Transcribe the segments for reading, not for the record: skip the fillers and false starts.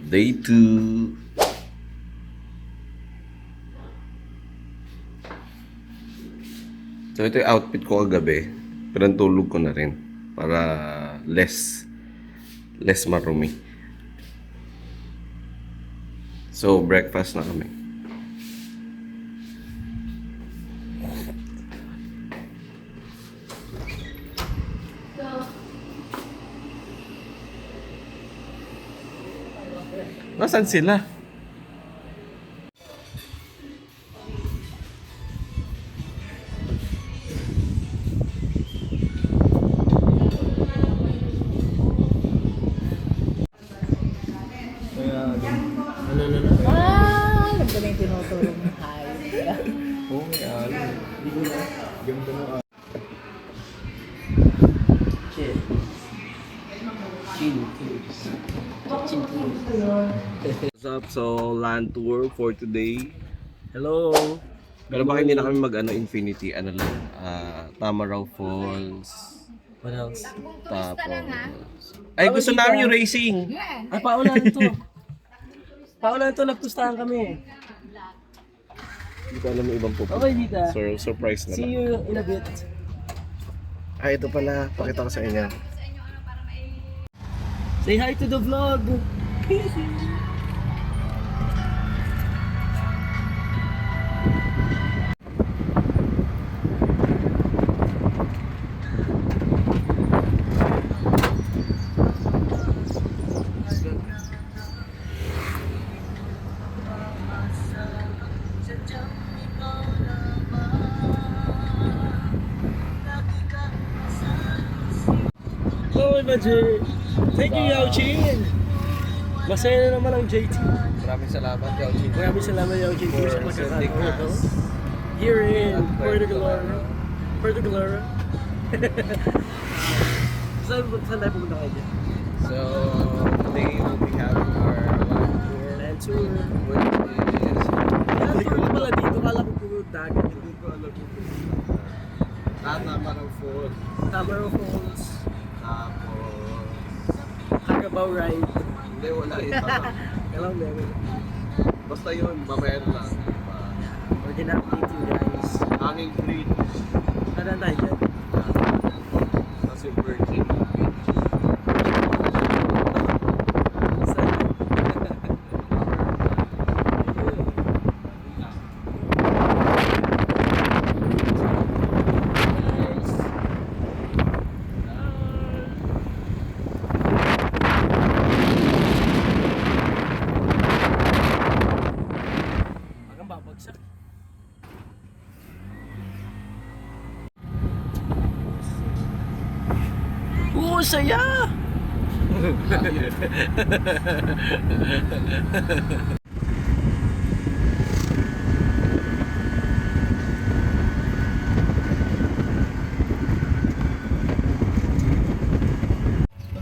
Day 2. So ito yung outfit ko kagabi. Pero tulog ko na rin. Para less marumi. So breakfast na kami. Nasaan sila? Ganda na yung tinutulog ng hayop. Oo, hindi ko na. Ganda na. What's up? So, land tour for today. Hello. Pero bakit hindi na kami Infinity? Ano lang, Tamaraw Falls. What else? Tapos... Ay, gusto namin yung racing! Ay, paulan to. Paulan to, nagpustahan kami. Hindi ko alam yung ibang pupunta. Okay, Dita. So, surprise na See lang. you in a bit. Ay, ito pala. Pakita ko sa inyo. Say hi to the vlog. Oh, Jay. Thank you, Yao Chin. Masaya na naman ang JT. Maraming salamat, Yauchin. Maraming salamat, Yao Chin, For sa sending pagkakataon. us. Here in Puerto Galera. Puerto Galera. Saan tayo pumunta kayo dyan? So, today we'll be having our land tour. Land tour. Which is... Land tour na pala dito. Kala ko puro dagat. Hindi ko alam yung Tamaraw Falls. Tamaraw Falls. Tapos... Carabao Ride. Hindi, wala ito. Kailang meron. Basta yun, mamaya na lang. We're gonna update you guys. Hanging Bridge. Saan tayo dyan? Tapos yung Virgin Beach. Saan? Parang babagsak. Oo, saya!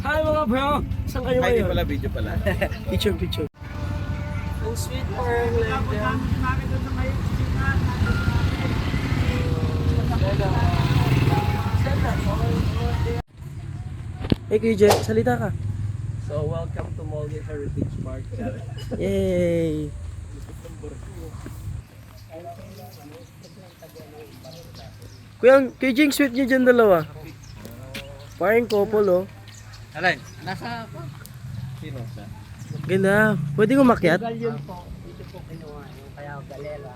Hi mga bro! Saan kayo Ay, hindi ngayon? pala, video pala. Picture. Oh, sweet parang like that. Hey Kuya Jet, salita ka. So, welcome to Maldives Heritage Park. Yay! Kuya Jing, sweet niyo dyan dalawa. Parang couple oh. Alay, nasa ako. Sino siya? Ganda. Pwede umakyat? Galyon po. Dito po kinuha yung kaya galera.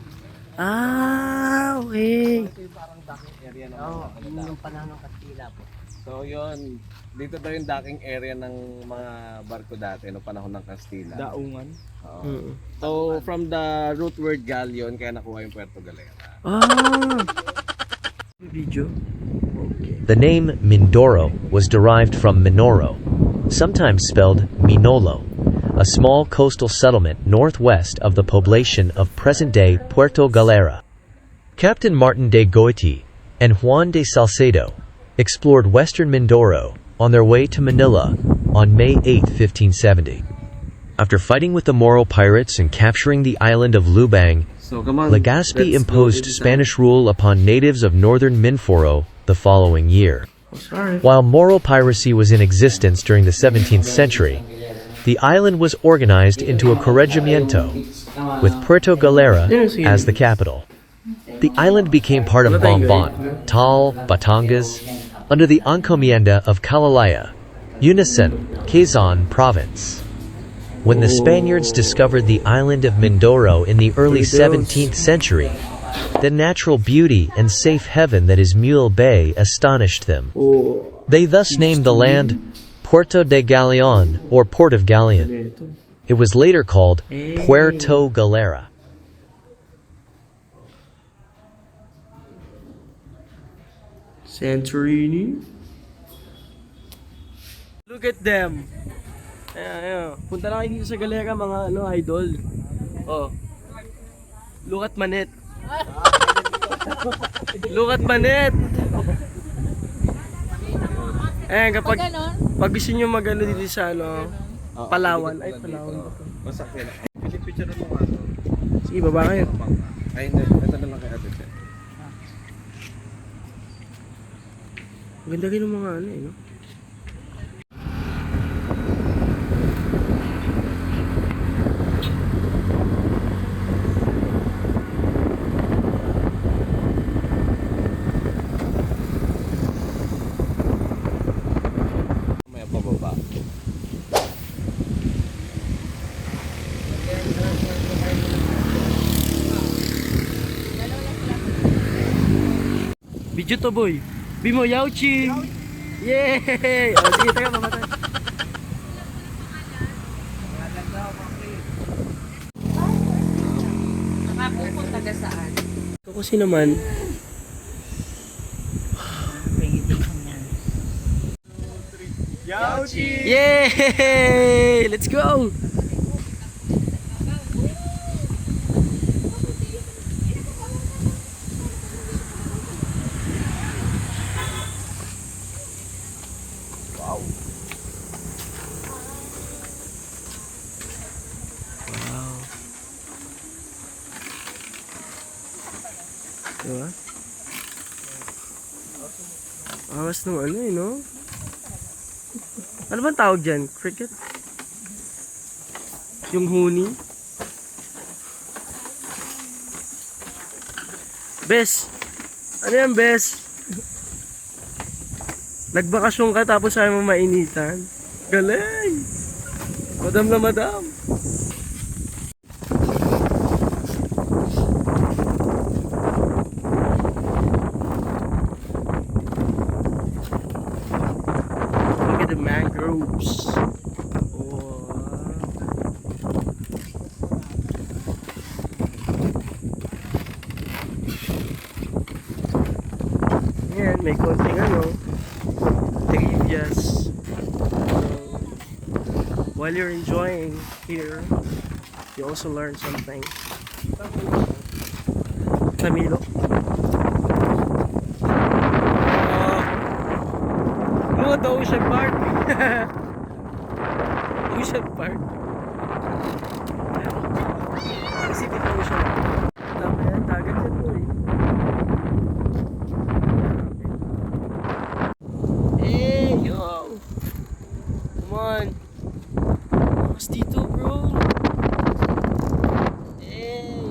Ah, okay. Ito yung parang docking Area ng Oo, mga yun yung panahon ng Kastila po. So, yun. Dito daw yung docking area ng mga barko dati no panahon ng Kastila. Daungan. Oo. Mm. So, from the root word galleon, kaya nakuha yung Puerto Galera. Ah! Video? Okay. The name Mindoro was derived from Minoro, sometimes spelled Minolo, a small coastal settlement northwest of the población of present-day Puerto Galera. Captain Martin de Goiti and Juan de Salcedo explored western Mindoro on their way to Manila on May 8, 1570. After fighting with the Moro pirates and capturing the island of Lubang, So, come on. Legazpi Let's imposed go inside. Spanish rule upon natives of northern Mindoro the following year. Oh, sorry. While Moro piracy was in existence during the 17th century, The island was organized into a corregimiento, with Puerto Galera as the capital. The island became part of Bombon, Tal, Batangas, under the encomienda of Calalaya, Unison, Quezon Province. When the Spaniards discovered the island of Mindoro in the early 17th century, the natural beauty and safe haven that is Mule Bay astonished them. Oh, They thus named the land Puerto de Galeon, or Port of Galeon. ito. It was later called Puerto Galera. Santorini. Look at them. Ayan. Punta na kayo dito sa Galera, mga idol. Oh. Look at Manet. Look at Manet. Ayan, pag gusto nyo mag-ano dito sa Palawan. Ay, Palawan. Masakyan. Pinipicture mo nga to. Sige, baba kayo. Ay, hindi. Ito na lang kay Ate Che. Ganda rin ng mga no? May pababa. Video to boy. Bimo Yauchi. Yay! Oh, sige, taga mamatay. Nakapupunta ka saan? Ito kasi naman, yay! Let's go! Diba? Awas nung no? Ano bang tawag dyan? Cricket? Yung huni? Bes! Ano yan, Bes? Nagbakasyon ka tapos ayaw mo mainitan? Galing! Madam na madam! The mangroves. Oh. Yan, may konting trivias. While you're enjoying here, you also learn something. Camilo. The Ocean Park. Ocean Park. Pacific Ocean. Tama yan, dagat yan po eh. Hey, yo! Come on! Mas dito, bro! Hey!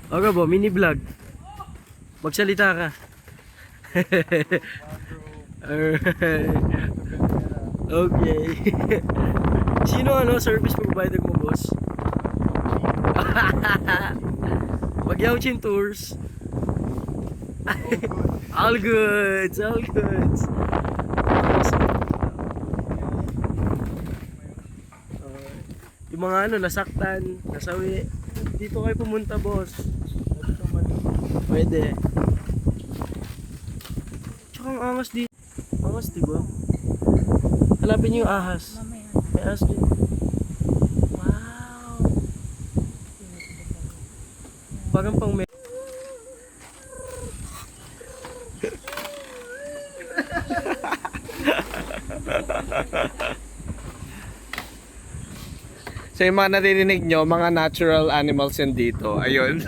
Okay po, mini vlog. Magsalita ka. Okay. Sino service provider mo, boss? Mag-Yauchin Tours. All goods, all goods. Yung mga nasaktan, nasawi. Dito kayo pumunta, boss. Pwede. Tsaka ang angas di. Angas, diba? Hanapin niyo yung ahas. May ahas din. Wow! Parang pang may... So yung mga naririnig nyo, mga natural animals yan dito. Ayun.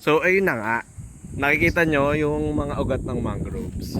So ayun na nga. Nakikita nyo yung mga ugat ng mangroves.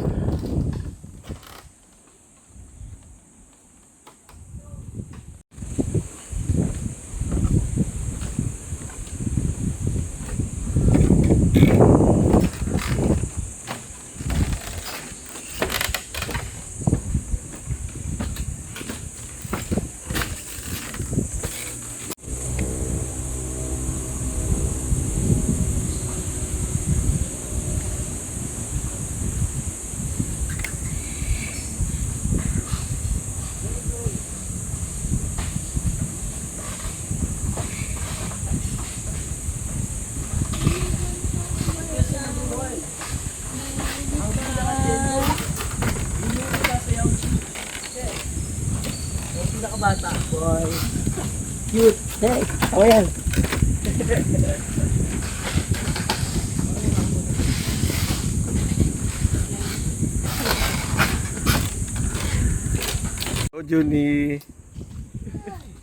Bata boy. Cute. Hey, ako yan. So Juni,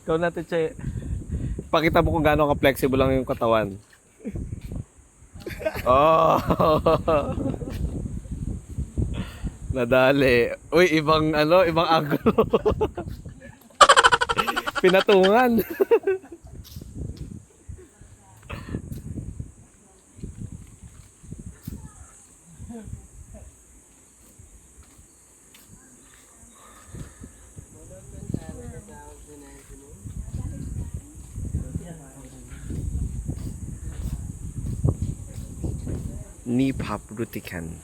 ikaw natin siya. Pakita mo kung gaano ka-flexible lang yung katawan. Oh. Nadali. Uy, ibang angulo. Pinatungan. Knee pop rutican.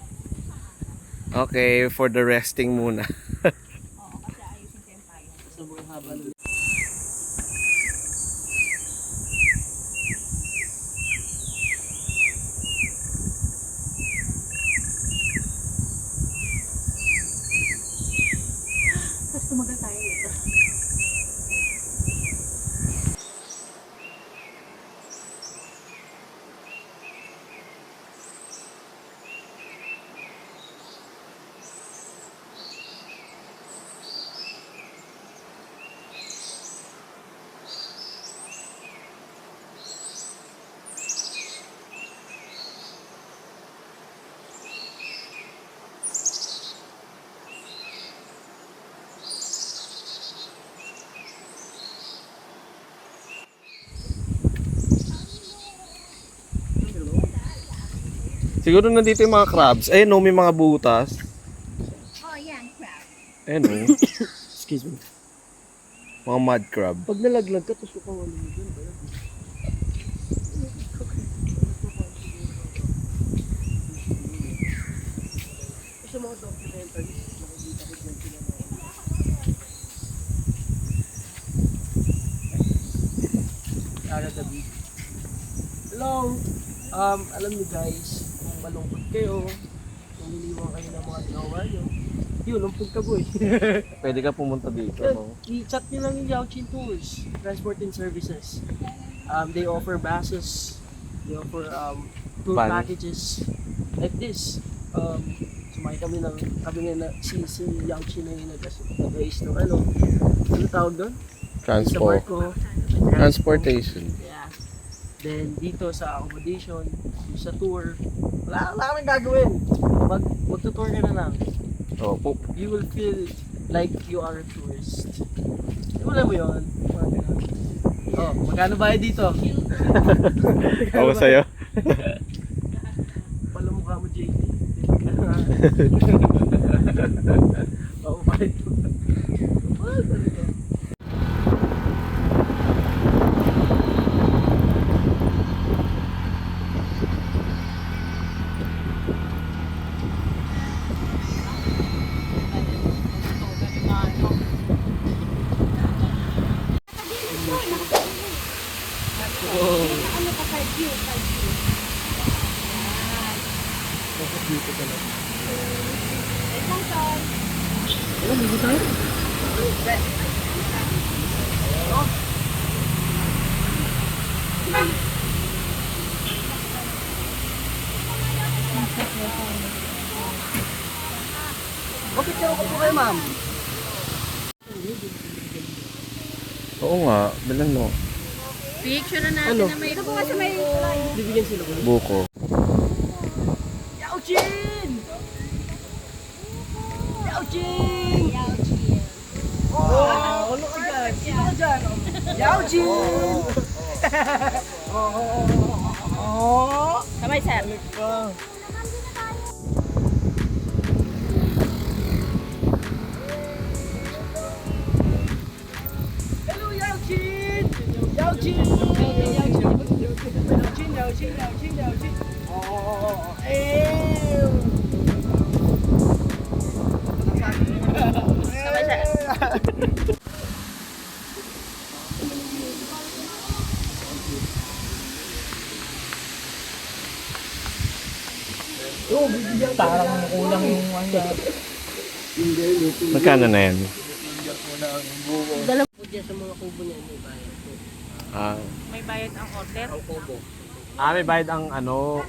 Okay, for the resting muna. Sobrang haba nun. Tapos tumagal tayo dito. Siguro nandito yung mga crabs. Ayun no, may mga butas. Oh, yan, crab. Ayun no. Excuse me. Mga mud crab. Pag nalaglag ka, tapos kung ano yun. Sa mga documentaries, nakikita ko dyan sila na Cara David. Hello! Alam niyo guys, kung malungkot kayo, kung iniwan kayo ng mga ginawa nyo, yun, lumpog ka boy. Pwede ka pumunta dito, no? I-chat nyo lang yung Yaochin Tours, Transport and Services. They offer buses, they offer tour Van. packages like this. Sumakay kami ng, si Yaochin na yung nag-ayos ng ano tawag doon? Sa barko. Transportation. Yeah. Then dito sa accommodation, sa tour, wala ka nang gagawin. Magtutour ka na lang. Oh, po. You will feel like you are a tourist. Wala mo yun? Oh, magkano ba dito? Ako sa'yo. Pala mukha mo, JT. Oo, bakit? Oh, talaga. Ano ka, 5 view, 5 view. Bakit dito ka lang? Wait lang, Sean. Ano, dito tayo? Bakit ka ko po kayo, ma'am? Oo nga, bilan mo. Picture na natin Ano? na may buko. Kasi may Bibigyan sila ko. Buko. Yao Chin! Yao Chin! Oh, ano ka dyan? Sino ka dyan? Yao Chin! Kamay, sir. Hello, Yao Chin! Yao Chin! Yao Chin! Yao Chin! Yao Chin! Yao Chin! Yao Chin! Oh, ew! Kamay, sir. Parang kulang yung ano. Magkano na yan? Dala po dyan sa mga kubo niya, may bayad po. Ah, May bayad ang order. Ang kubo. may bayad ang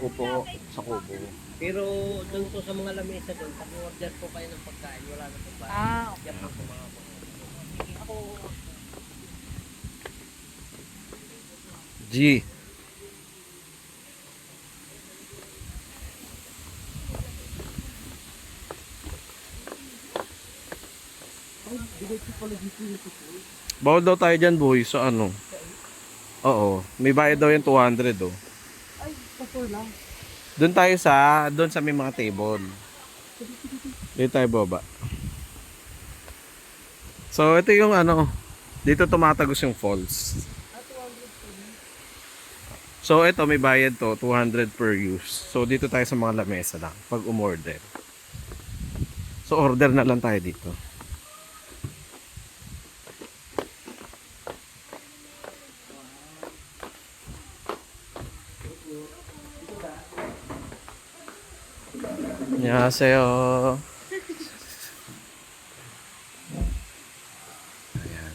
upo sa kubo. Pero doon po sa mga lamesa doon, pag order po kayo ng pagkain, wala na po ba? Okay. Yan po po mga po. G. Bawal daw tayo dyan, boy. Sa ano? Oo. May bayad daw yung 200, oh. Ay, pastor lang. Doon sa may mga table. Dito tayo baba. So, ito yung ano, dito tumatagos yung falls. So, ito may bayad to, 200 per use. So, dito tayo sa mga lamesa lang, pag umorder. So, order na lang tayo dito. 안녕하세요. Ayan.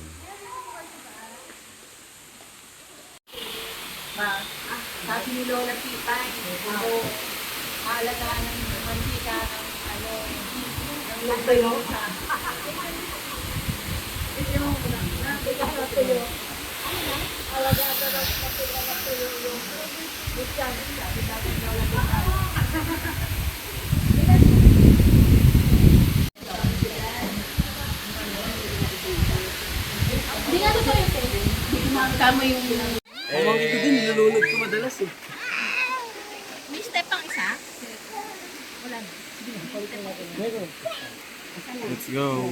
Sabi ni Lola Pipay, ako, mahalaga ng mantika ng ano, ng lupayo. Ito mo muna. Nabigay sa tuyo. Alaga ka daw sa tuyo yung bukyan. Sabi natin Lola Pipay. Hindi nga totoo yun, eh. Kamo yung... Pamangkin ko din, nilulunod ko madalas eh. May step pang isa? Wala na. Meron. Let's go.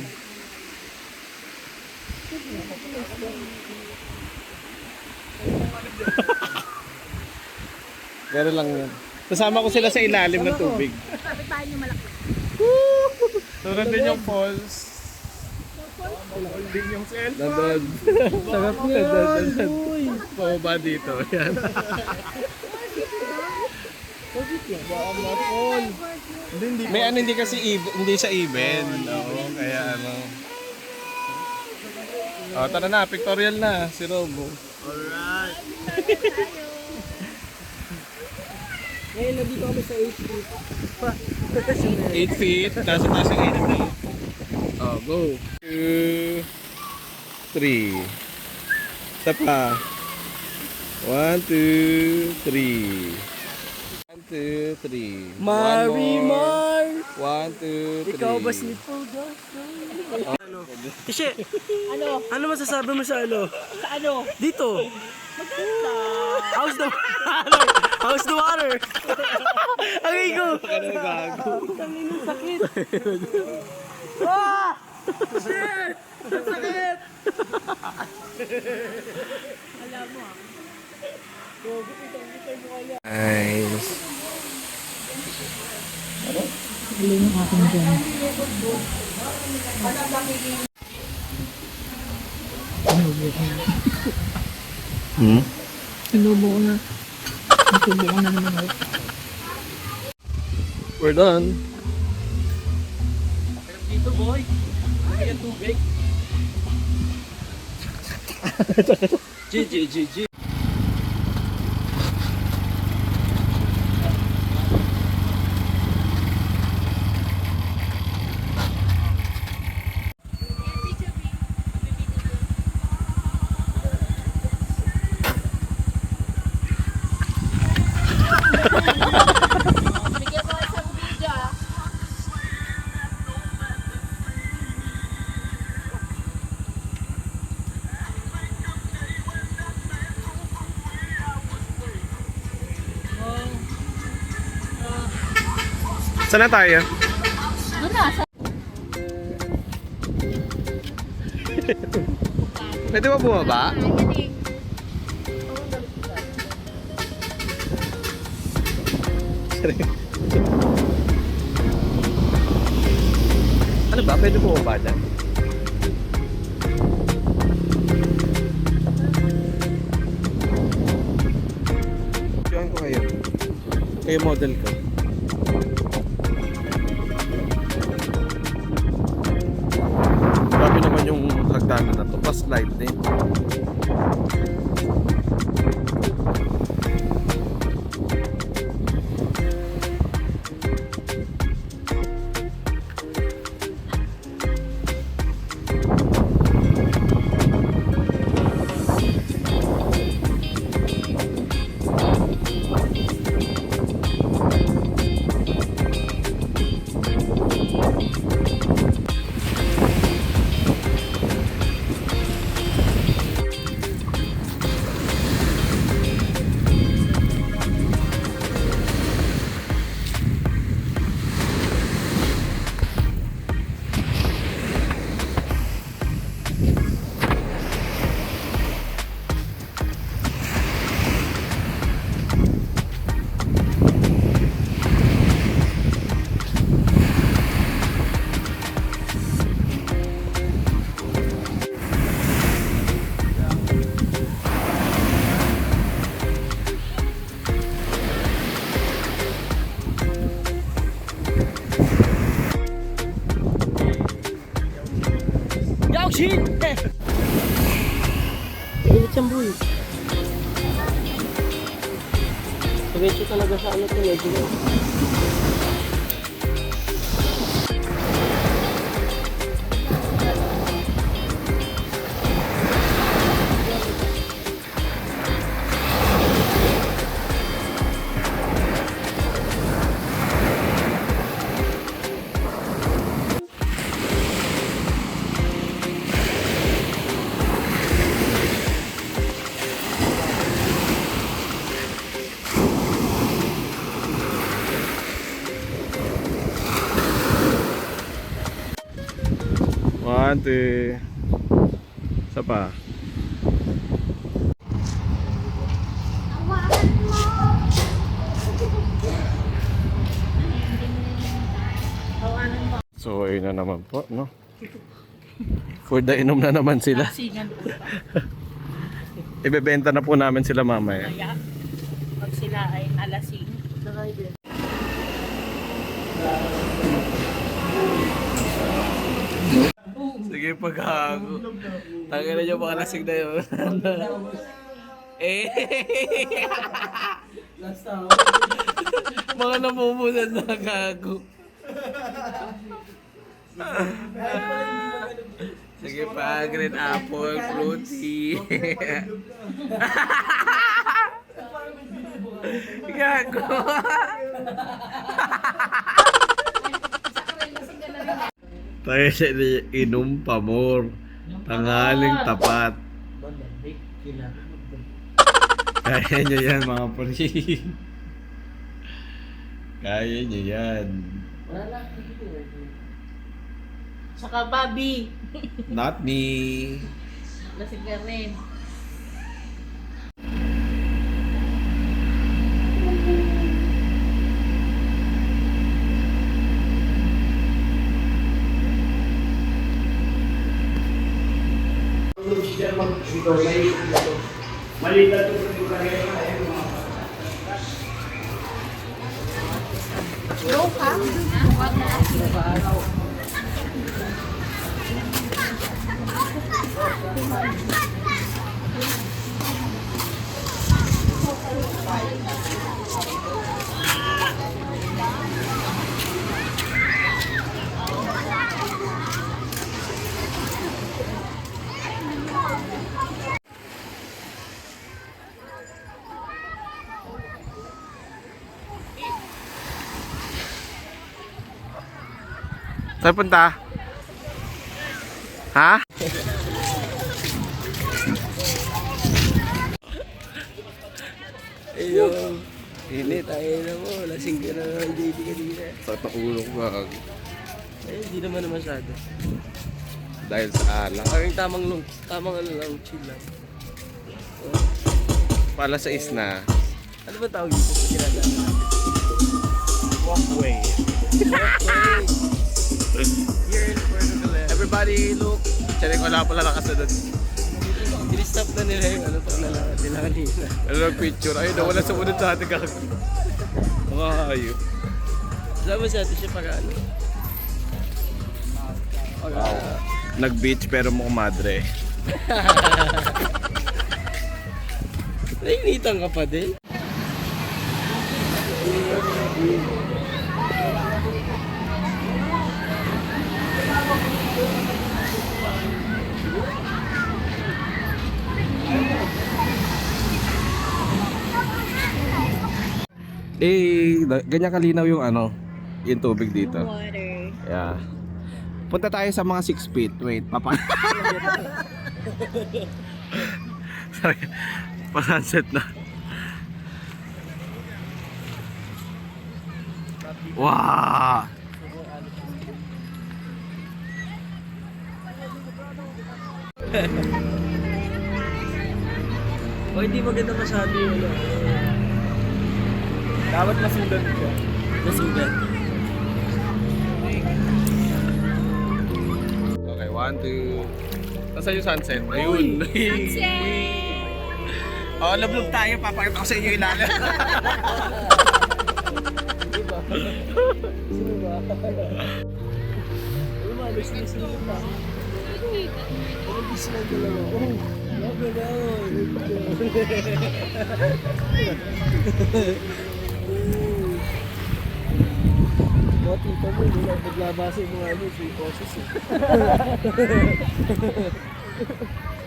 Pero lang yan. Kasama ko sila sa ilalim ng tubig. Kapit tayo niyo malaki. Sunod din yung falls. Din yung cellphone. Sarap yan. Uy. Pababa dito. Yan. May ano hindi kasi hindi sa even. Oo, kaya ano. Oh, tara na, pictorial na si Robo. Alright. Ngayon, nandito kami sa 8 feet. 8 feet, nasa taas yung 8 feet. Oh, go. 2, 3. Isa pa. 1, 2, 3. 1, 2, 3. Marimar! 1, 2, 3. Ikaw ba si Pogo? Ano? Ishe, ano masasabi mo sa ano? Sa ano? Dito. Maganda. How's the How's the water? Agay ko. Ano gago? Tangin ng sakit. Ah! Shit! Ang sakit! Alam mo ah. Nice. Hmm? Sinubo ko na. Sinubo ko na naman ako. We're done. Dito boy. Bigyan tubig. GG. Bigyan mo isang video ah. Saan na tayo? Doon na, sa Pwede ba bumaba? Ayan eh. Ano ba? Pwede bumaba dyan? Diyan ko kayo. Kayo model ko. Grabe naman yung hagdanan na to. Pa-slide din. Yaoxin! Init siyang buhay. Diretso talaga sa ano to, medyo na. One, two. Isa pa. So ayun na naman po, no? For the inom na naman sila. Singan po pa. Ibebenta na po namin sila mamaya. Kaya, pag sila ay nalasing, Sige, paghago. Tangin na nyo mga lasing na yun. Eh. Mga namumunan na gago. Sige pa, green apple, fruity. Gago. Tayo siya inom pa more. Tanghaling tapat. Kaya nyo yan mga pari. Kaya nyo yan. saka Bobby. Not me. Lasing ka rin. Saan punta? Ha? Ayun. Init, ayun na mo. Lasing ka na ng JB kanina. Sa ulo ko gag. Ayun, hindi naman na masyado. Dahil sa alak. Kaming tamang ano lang, chill lang. Pala sa isna. Ano ba tawag dito sa ginagawa natin? Walkway. Okay. Here in Puerto Galera. Everybody look. Check wala pala nakasunod. Dinistop na nila yung ano pang nalaman nila kanina. Ano lang picture? Ayun, wala sumunod sa ating gag. Mga hayop. Sama sa atin siya para ano? Wow. Nag-beach pero mukhang madre. Nainitan ka pa din? Ganyan kalinaw yung ano, yung tubig dito. Water. Yeah. Punta tayo sa mga 6 feet. Wait, Sorry. Pa-sunset na. Wow! O hindi maganda masyado yung ano. Dapat masugat siya. Masugat. Okay, 1, 2. Nasaan yung sunset? Ayun. Sunset! Oh, lablog tayo. Papakita ko sa inyo ilalim. Di ba? Sino ba? Ano ba? Sino pa? Ano ba sila dalawa? Oh! Lago na! Mga tita mo, hindi lang paglabasa yung mga ano, sweet process eh.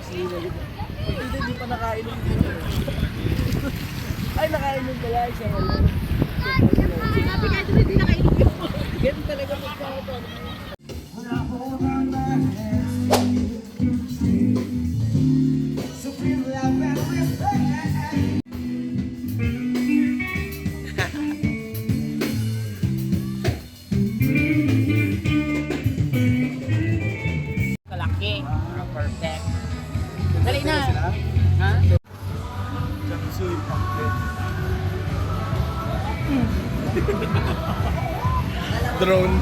Sino na kita? Tita, hindi pa nakainom dito. Ay, nakainom pala siya. Sinabi nga doon, hindi nakainom. Ganun talaga magkakaroon. Kalaki. Perfect. Dali na. Ha? Drone.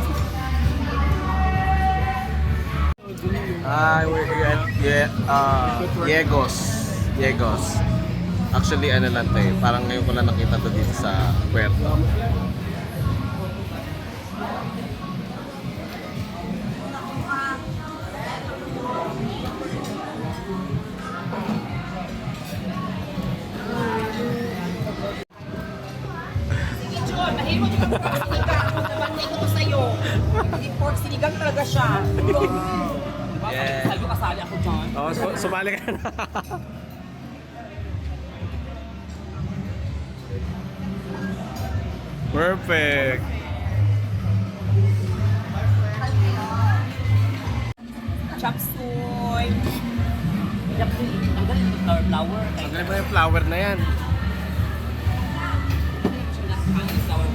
We're at Yegos. Actually, ano lang to eh. Parang ngayon ko lang nakita to dito sa Puerto. John, mahirap yung pork sinigang. Nabatay ko sa'yo. Hindi pork sinigang talaga siya. Yeah. Sabi ko kasali ako, John. Oh, sumali ka na. Perfect. Chop suey. Chop suey. Tanggalin yung flower. Tanggalin mo yung flower na yan.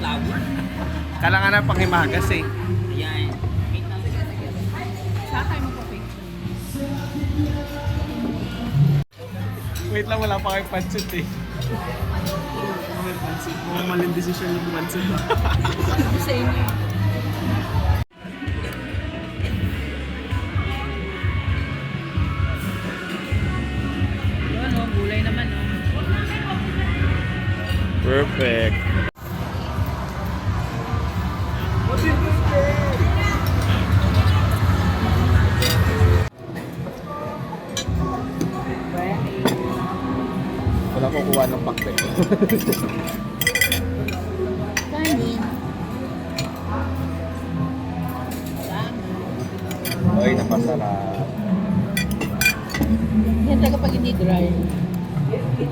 Flower. Kailangan na panghimagas eh. Ayan. Wait lang. Sakay mo pa picture. Wait lang, wala pa kayong pancit eh. Mukhang maling desisyon yung mansin ba? Sa inyo. Ano, gulay naman, no? Perfect. Wala ko kuha ng pakbet. Kanin. Oy, napasarap. Yan talaga pag hindi dry.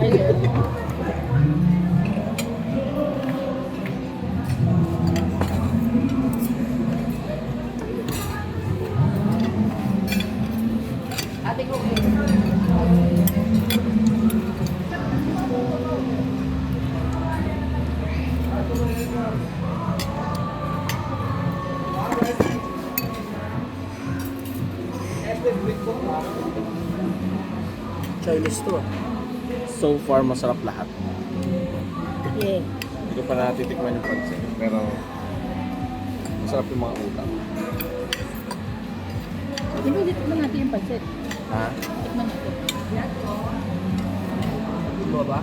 Ayun. Chinese to. So far, masarap lahat. Yeah. Hindi ko pa natitikman yung pansit. Pero, masarap yung mga ulam. Hindi, tikman natin yung pancit. Ha? Tikman natin. Ano ba?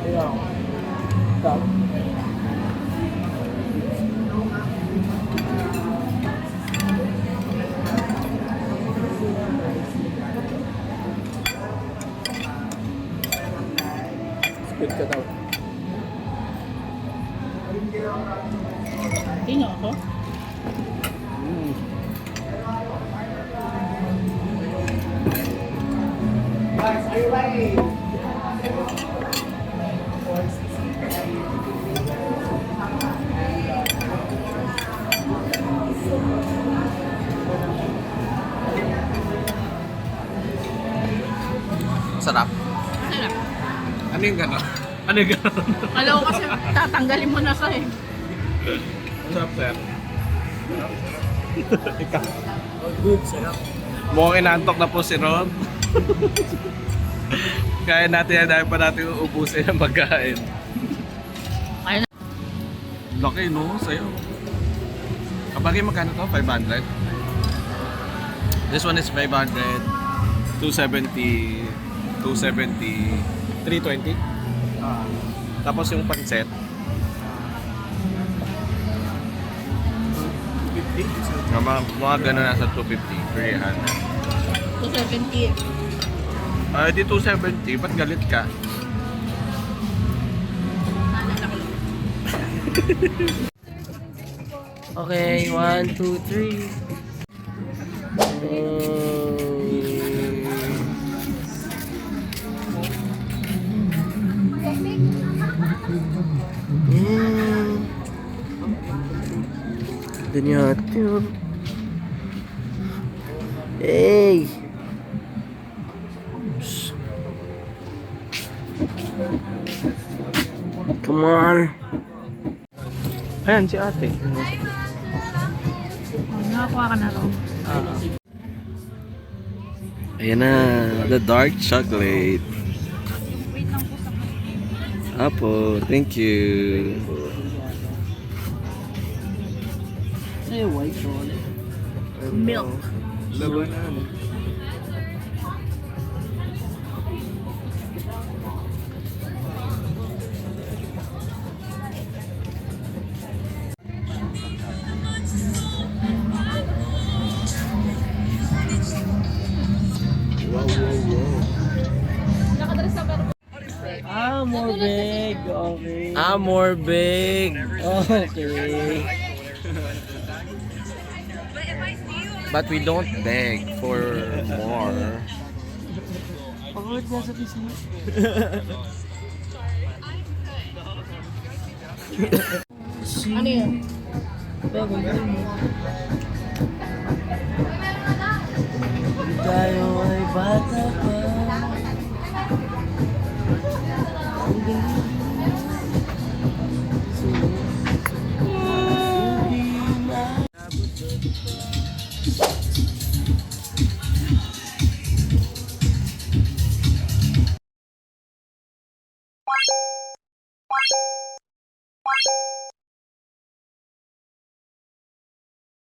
Ayan. Stop. Split ka daw. Tingnan ako. Sarap. Sarap. Ano yung gano'n? Ano yung gano'n? Alam ko kasi tatanggalin mo na sa eh. Sarap, sir. Ikaw. Good, sarap. Mukhang inantok na po si Ron. Kaya natin yan dahil pa natin uubusin ang pagkain. Kaya na. Laki, no? Sa'yo. Kapag magkano to? 500? This one is 500. 270. 270. 320. Tapos yung pancet. 50. Mga gano'n nasa 250. 300. 270. Ay, di 270. Ba't galit ka? Naalala ko lang. Okay, 1, 2, 3. Ganyan yun. Hey! Come on! Ayan, si ate. Nakakuha ka na rin. Ayan na, the dark chocolate. Wait lang po sa Apo, thank you. Say white chocolate. milk. Labanan. Ah, more big. Okay. More big. Okay. But we don't beg for more. Pagod na sa pisngi. Ano yun? Tayo ay bata pa.